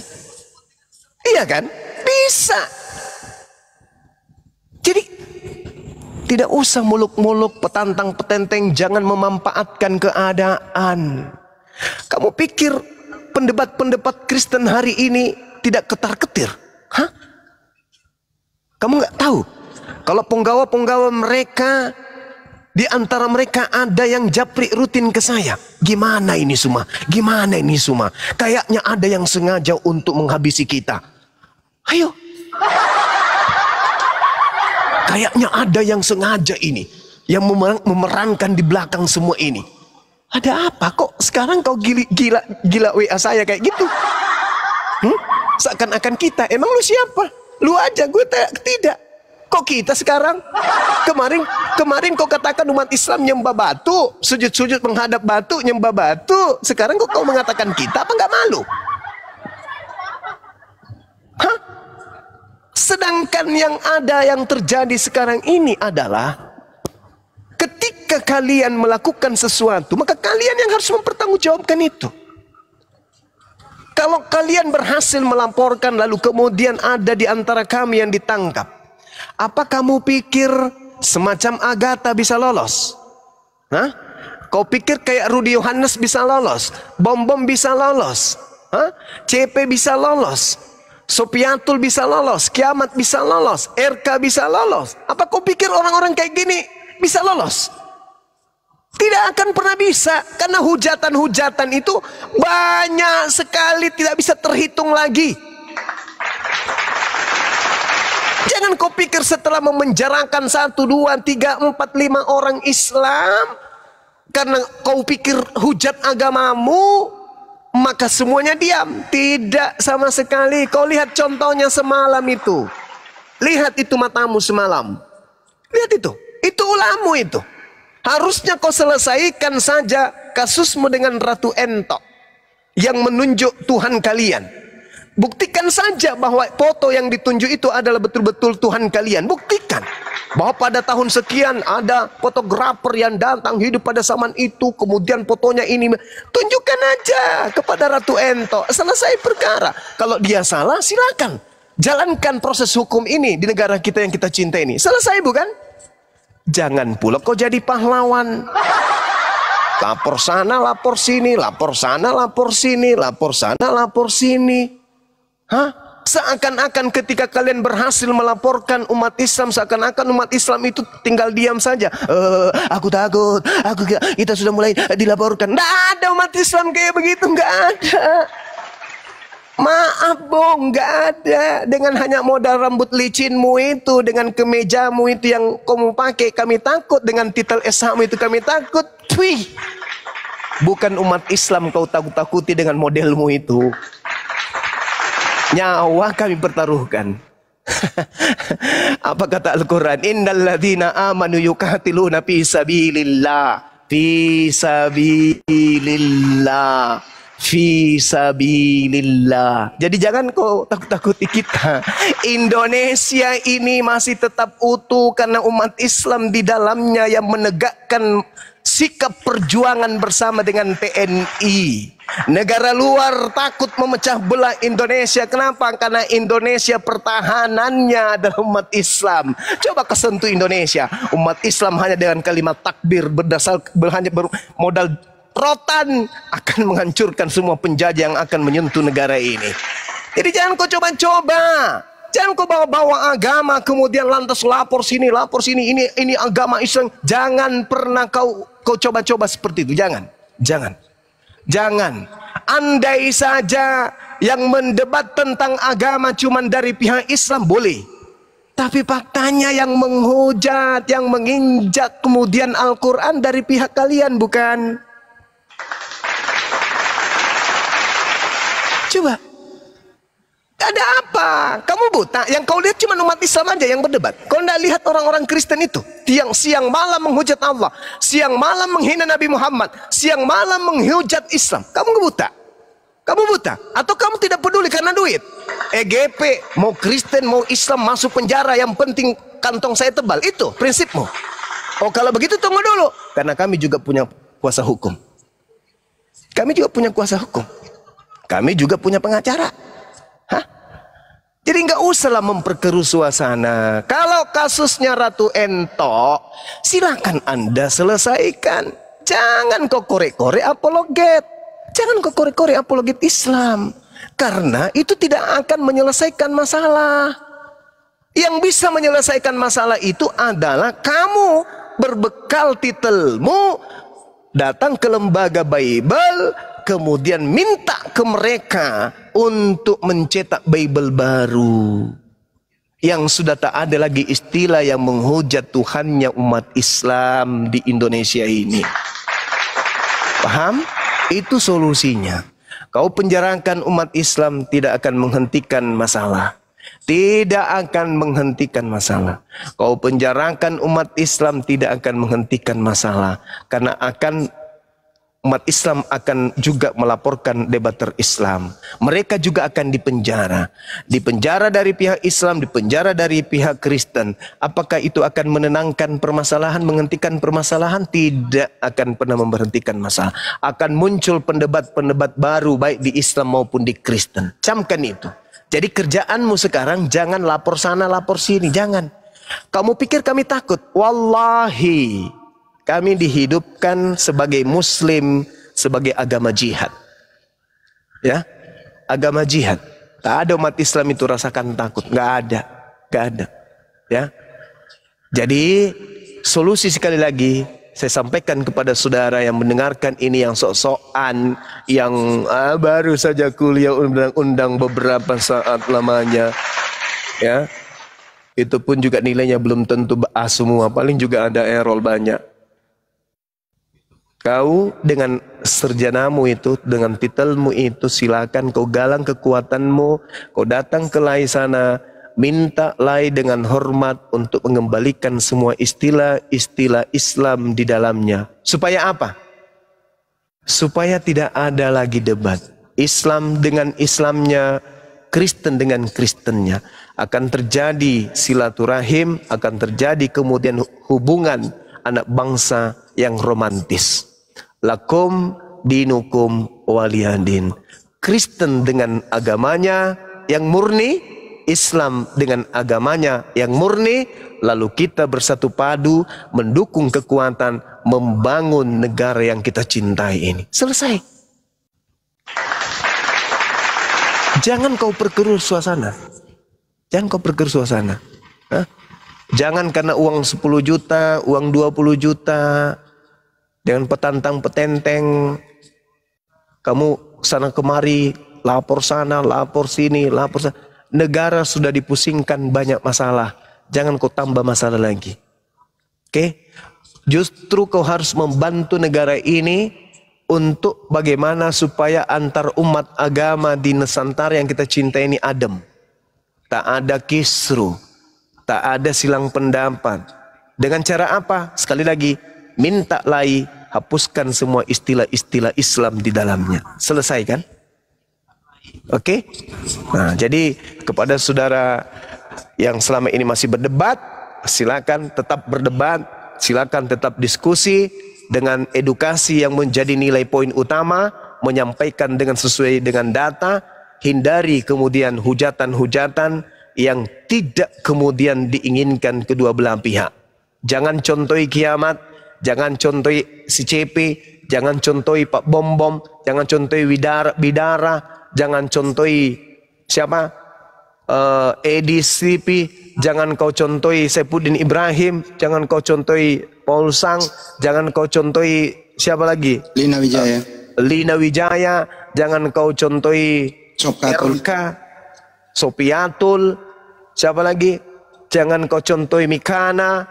Iya kan? Bisa. Jadi tidak usah muluk-muluk, petantang-petenteng, jangan memanfaatkan keadaan. Kamu pikir pendebat-pendebat Kristen hari ini tidak ketar-ketir? Hah? Kamu nggak tahu kalau penggawa-penggawa mereka, di antara mereka ada yang japri rutin ke saya. Gimana ini semua? Gimana ini semua? Kayaknya ada yang sengaja untuk menghabisi kita. Ayo. Kayaknya ada yang sengaja ini, yang memerankan di belakang semua ini. Ada apa? Kok sekarang kau gila WA saya kayak gitu? Seakan-akan kita, emang lu siapa? Lu aja, gue tidak. Kok kita sekarang? Kemarin kau katakan umat Islam nyembah batu, sujud-sujud menghadap batu, nyembah batu. Sekarang kok kau mengatakan kita, apa nggak malu? Hah? Sedangkan yang terjadi sekarang ini adalah ketika kalian melakukan sesuatu, maka kalian yang harus mempertanggungjawabkan itu. Kalau kalian berhasil melaporkan lalu kemudian ada di antara kami yang ditangkap, apa kamu pikir semacam Agatha bisa lolos? Hah? Kau pikir kayak Rudy Yohanes bisa lolos? Bom-bom bisa lolos? Hah? CP bisa lolos? Sopiatul bisa lolos? Kiamat bisa lolos? RK bisa lolos? Apa kau pikir orang-orang kayak gini bisa lolos? Tidak akan pernah bisa. Karena hujatan-hujatan itu banyak sekali, tidak bisa terhitung lagi. Jangan kau pikir setelah memenjarakan 1, 2, 3, 4, 5 orang Islam, karena kau pikir hujat agamamu, maka semuanya diam. Tidak sama sekali. Kau lihat contohnya semalam itu. Lihat itu matamu semalam. Lihat itu. Itu ulamu itu. Harusnya kau selesaikan saja kasusmu dengan Ratu Entok yang menunjuk Tuhan kalian. Buktikan saja bahwa foto yang ditunjuk itu adalah betul-betul Tuhan kalian. Buktikan bahwa pada tahun sekian ada fotografer yang datang hidup pada zaman itu, kemudian fotonya ini. Tunjukkan aja kepada Ratu Entok. Selesai perkara. Kalau dia salah, silakan jalankan proses hukum ini di negara kita yang kita cintai ini. Selesai, bukan? Jangan pula kau jadi pahlawan. Lapor sana, lapor sini, lapor sana, lapor sini, lapor sana, lapor sini. Hah? Seakan-akan ketika kalian berhasil melaporkan umat Islam, seakan-akan umat Islam itu tinggal diam saja. Aku takut, kita sudah mulai dilaporkan. Nggak ada umat Islam kayak begitu, nggak ada. Maaf Bung, nggak ada. Dengan hanya modal rambut licinmu itu, dengan kemejamu itu yang kamu pakai, kami takut. Dengan titel SH-mu itu kami takut. Wih. Bukan umat Islam kau takut-takuti dengan modelmu itu. Nyawa kami pertaruhkan. Apa kata Al-Quran? Innal ladzina amanu yuqatiluna fi sabilillah. Fi sabilillah. Fi sabilillah. Jadi jangan kau takut-takuti kita. Indonesia ini masih tetap utuh karena umat Islam di dalamnya yang menegakkan sikap perjuangan bersama dengan TNI. Negara luar takut memecah belah Indonesia. Kenapa? Karena Indonesia pertahanannya adalah umat Islam. Coba kesentuh Indonesia. Umat Islam hanya dengan kalimat takbir hanya bermodal rotan akan menghancurkan semua penjajah yang akan menyentuh negara ini. Jadi jangan kau coba-coba. Jangan kau bawa-bawa agama kemudian lantas lapor sini ini agama Islam. Jangan pernah kau coba-coba seperti itu. Jangan. Andai saja yang mendebat tentang agama cuman dari pihak Islam boleh. Tapi faktanya yang menghujat, yang menginjak kemudian Al-Quran dari pihak kalian, bukan? Coba. Ada apa? Kamu buta? Yang kau lihat cuma umat Islam aja yang berdebat. Kau tidak lihat orang-orang Kristen itu yang siang malam menghujat Allah, siang malam menghina Nabi Muhammad, siang malam menghujat Islam. Kamu buta? Kamu buta? Atau kamu tidak peduli karena duit? EGP, mau Kristen, mau Islam masuk penjara, yang penting kantong saya tebal. Itu prinsipmu. Oh, kalau begitu tunggu dulu. Karena kami juga punya kuasa hukum. Kami juga punya kuasa hukum. Kami juga punya pengacara. Hah? Jadi nggak usahlah memperkeruh suasana. Kalau kasusnya Ratu Ento, silakan Anda selesaikan. Jangan kau korek-korek apologet. Jangan kau korek-korek apologet Islam. Karena itu tidak akan menyelesaikan masalah. Yang bisa menyelesaikan masalah itu adalah kamu berbekal titelmu datang ke lembaga Bible, kemudian minta ke mereka untuk mencetak Bible baru yang sudah tak ada lagi istilah yang menghujat Tuhannya umat Islam di Indonesia ini. Paham? Itu solusinya. Kau penjarakan umat Islam tidak akan menghentikan masalah. Tidak akan menghentikan masalah. Kau penjarakan umat Islam tidak akan menghentikan masalah. Karena umat Islam akan juga melaporkan debater Islam. Mereka juga akan dipenjara. Dipenjara dari pihak Islam, dipenjara dari pihak Kristen. Apakah itu akan menenangkan permasalahan, menghentikan permasalahan? Tidak akan pernah memberhentikan masalah. Akan muncul pendebat-pendebat baru baik di Islam maupun di Kristen. Camkan itu. Jadi kerjaanmu sekarang jangan lapor sana, lapor sini. Jangan. Kamu pikir kami takut? Wallahi. Kami dihidupkan sebagai Muslim, sebagai agama jihad. Ya, agama jihad. Tak ada umat Islam itu rasakan takut. Nggak ada. Nggak ada. Ya. Jadi, solusi sekali lagi, saya sampaikan kepada saudara yang mendengarkan ini yang sok-sokan, yang baru saja kuliah undang-undang beberapa saat lamanya. Ya. Itu pun juga nilainya belum tentu A semua. Paling juga ada error banyak. Kau dengan sarjanamu itu, dengan titelmu itu, silakan kau galang kekuatanmu, kau datang ke Lai sana, minta Lai dengan hormat untuk mengembalikan semua istilah-istilah Islam di dalamnya. Supaya apa? Supaya tidak ada lagi debat. Islam dengan Islamnya, Kristen dengan Kristennya. Akan terjadi silaturahim, akan terjadi kemudian hubungan anak bangsa yang romantis. Lakum dinukum waliyadin. Kristen dengan agamanya yang murni, Islam dengan agamanya yang murni, lalu kita bersatu padu mendukung kekuatan membangun negara yang kita cintai ini. Selesai. Jangan kau perkeruh suasana. Jangan kau perkeruh suasana. Hah? Jangan karena uang 10 juta, uang 20 juta, dengan petantang petenteng, kamu sana kemari, lapor sana, lapor sini, lapor sana. Negara sudah dipusingkan banyak masalah. Jangan kau tambah masalah lagi. Oke? Justru kau harus membantu negara ini untuk bagaimana supaya antar umat agama di Nusantara yang kita cintai ini adem. Tak ada kisru, tak ada silang pendapat. Dengan cara apa? Sekali lagi, minta Lai hapuskan semua istilah-istilah Islam di dalamnya. Selesai kan? Oke? Nah, jadi kepada saudara yang selama ini masih berdebat, silakan tetap berdebat, silakan tetap diskusi dengan edukasi yang menjadi nilai poin utama, menyampaikan dengan sesuai dengan data, hindari kemudian hujatan-hujatan yang tidak kemudian diinginkan kedua belah pihak. Jangan contohi kiamat, jangan contohi si CP, jangan contohi Pak Bom-Bom, jangan contohi Bidara, jangan contohi siapa? Edi Slipi, jangan kau contohi Saifuddin Ibrahim, jangan kau contohi Paul Sang, jangan kau contohi siapa lagi? Lina Wijaya. Lina Wijaya, jangan kau contohi Sopiatul. RK, Sopiatul, siapa lagi? Jangan kau contohi Mikana,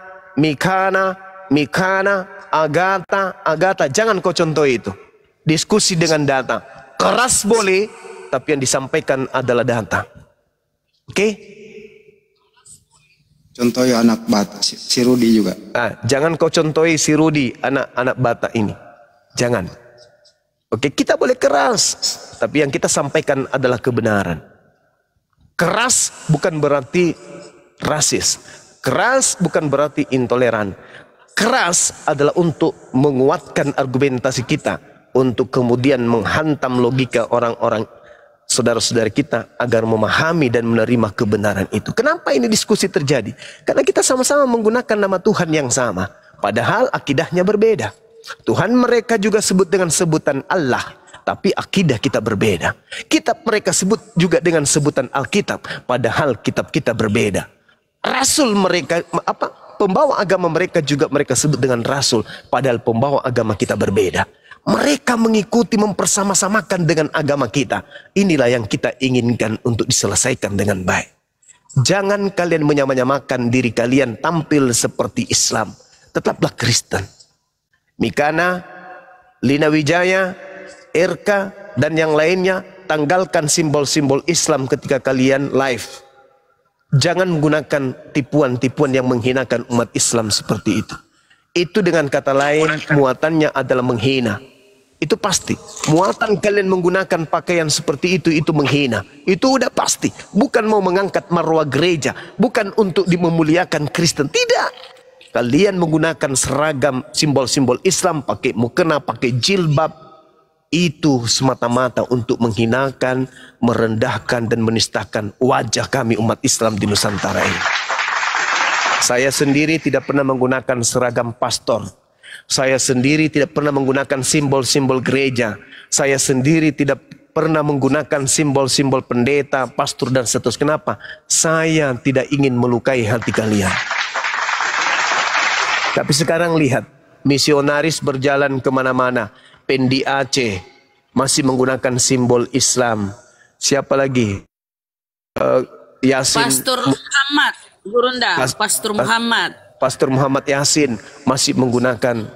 Agatha, jangan kau contoh itu. Diskusi dengan data. Keras boleh, tapi yang disampaikan adalah data. Oke? Contohnya anak Bat, si Rudi juga. Nah, jangan kau contohi si Rudi, anak-anak Batak ini. Jangan. Oke, kita boleh keras, tapi yang kita sampaikan adalah kebenaran. Keras bukan berarti rasis. Keras bukan berarti intoleran. Keras adalah untuk menguatkan argumentasi kita, untuk kemudian menghantam logika orang-orang saudara-saudara kita agar memahami dan menerima kebenaran itu. Kenapa ini diskusi terjadi? Karena kita sama-sama menggunakan nama Tuhan yang sama, padahal akidahnya berbeda. Tuhan mereka juga sebut dengan sebutan Allah, tapi akidah kita berbeda. Kitab mereka sebut juga dengan sebutan Alkitab, padahal kitab kita berbeda. Rasul mereka, pembawa agama mereka juga mereka sebut dengan rasul, padahal pembawa agama kita berbeda. Mereka mengikuti, mempersama-samakan dengan agama kita. Inilah yang kita inginkan untuk diselesaikan dengan baik. Jangan kalian menyamakan diri kalian tampil seperti Islam. Tetaplah Kristen. Mikana, Lina Wijaya, Erka, dan yang lainnya, tanggalkan simbol-simbol Islam ketika kalian live. Jangan menggunakan tipuan-tipuan yang menghinakan umat Islam seperti itu. Itu dengan kata lain, muatannya adalah menghina. Itu pasti. Muatan kalian menggunakan pakaian seperti itu menghina. Itu udah pasti. Bukan mau mengangkat marwah gereja. Bukan untuk memuliakan Kristen. Tidak. Kalian menggunakan seragam simbol-simbol Islam. Pakai mukena, pakai jilbab. Itu semata-mata untuk menghinakan, merendahkan dan menistakan wajah kami umat Islam di Nusantara ini. Saya sendiri tidak pernah menggunakan seragam pastor. Saya sendiri tidak pernah menggunakan simbol-simbol gereja. Saya sendiri tidak pernah menggunakan simbol-simbol pendeta, pastor dan seterusnya. Kenapa? Saya tidak ingin melukai hati kalian. Tapi sekarang lihat, misionaris berjalan kemana-mana. Pendi Aceh masih menggunakan simbol Islam. Siapa lagi? Yasin. Pastor Muhammad, Gurunda. Pastor Muhammad. Pastor Muhammad Yasin masih menggunakan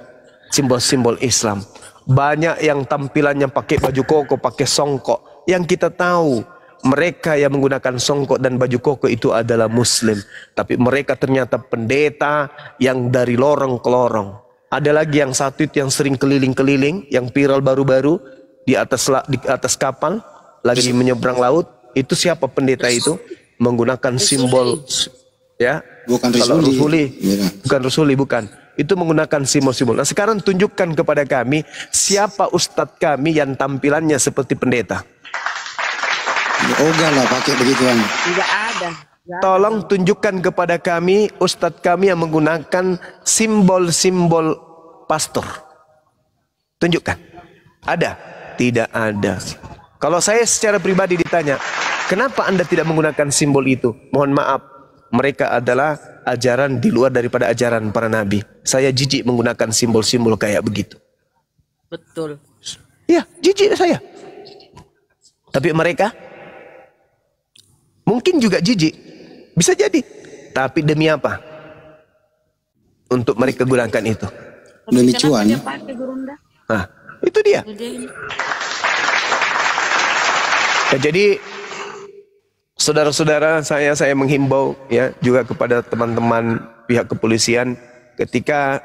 simbol-simbol Islam. Banyak yang tampilannya pakai baju koko, pakai songkok. Yang kita tahu mereka yang menggunakan songkok dan baju koko itu adalah Muslim. Tapi mereka ternyata pendeta yang dari lorong ke lorong. Ada lagi yang satu itu yang sering keliling-keliling, yang viral baru-baru di atas kapal lagi menyeberang laut. Itu siapa pendeta itu? Menggunakan simbol, ya. Bukan Rusuli. Bukan Rusuli, bukan. Itu menggunakan simbol-simbol. Nah sekarang tunjukkan kepada kami siapa ustadz kami yang tampilannya seperti pendeta. Ogah lah pakai begituan. Tidak ada. Tolong tunjukkan kepada kami ustadz kami yang menggunakan simbol-simbol pastor. Tunjukkan. Ada? Tidak ada. Kalau saya secara pribadi ditanya, kenapa Anda tidak menggunakan simbol itu? Mohon maaf. Mereka adalah ajaran di luar daripada ajaran para nabi. Saya jijik menggunakan simbol-simbol kayak begitu. Betul. Ya, jijik saya. Tapi mereka mungkin juga jijik. Bisa jadi. Tapi demi apa? Untuk mereka gunakan itu. Demi cuan. Nah, itu dia. Ya, jadi saudara-saudara, saya menghimbau ya juga kepada teman-teman pihak kepolisian, ketika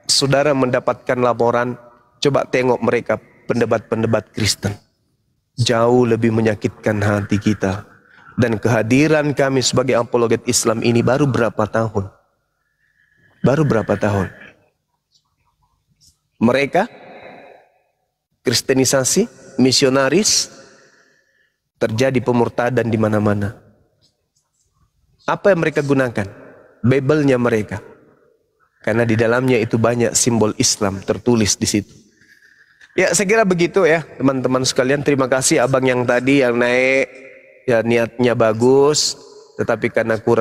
saudara mendapatkan laporan, coba tengok mereka pendebat-pendebat Kristen. Jauh lebih menyakitkan hati kita. Dan kehadiran kami sebagai apologet Islam ini baru berapa tahun? Baru berapa tahun? Mereka kristenisasi, misionaris, terjadi pemurtadan di mana-mana. Apa yang mereka gunakan? Bible-nya mereka. Karena di dalamnya itu banyak simbol Islam tertulis di situ. Ya, saya kira begitu ya, teman-teman sekalian. Terima kasih abang yang tadi yang naik, ya niatnya bagus, tetapi karena kurang